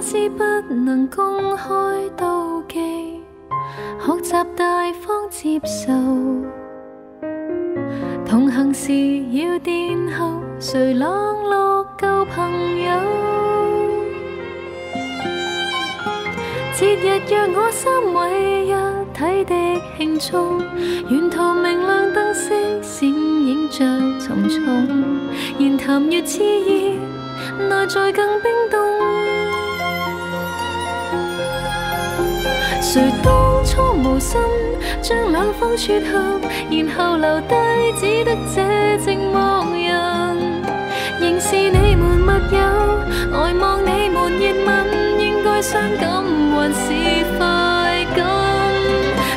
知不能公開妒忌，學習大方接受，同行時要殿後，誰冷落舊朋友？節日約我3位一體的慶祝，沿途明亮燈飾閃映着重重，言談越熾熱，內在更冰凍。誰當初無心將兩方撮合，然後留低只得這寂寞人。仍是你們密友，呆望你們熱吻，應該傷感還是快感？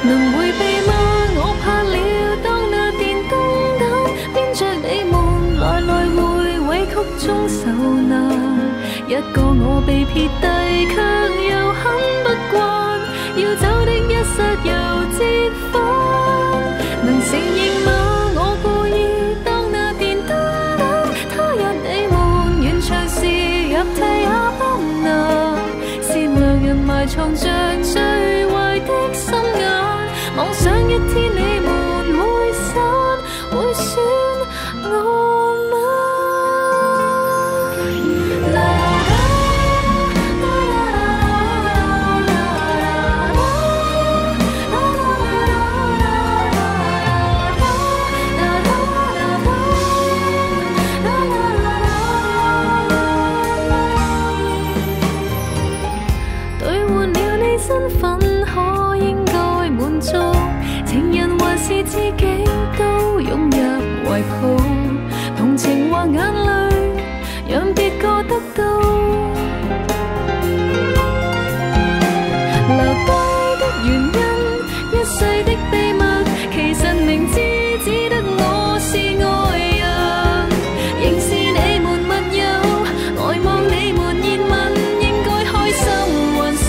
能迴避嗎？我怕了，當那電燈膽編着你們來來回委曲中受難。一個我被撇低，卻又很不慣，要走的一剎又折返。能承認嗎？我故意當那電燈膽，他日你們完場時入替也不能。善良人埋藏着最壞的心眼，妄想一天你們會散，會選我嗎？身份可應該滿足，情人還是知己都湧入懷抱，同情或眼淚讓別個得到，留低的原因一世的秘密，其實明知只得我是愛人，仍是你們密友，呆望你們熱吻，應該開心還是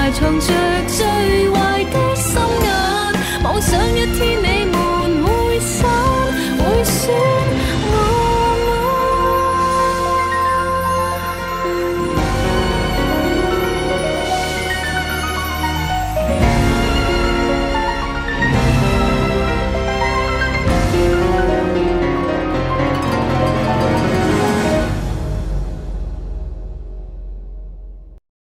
藏着最壞的心眼，妄想一天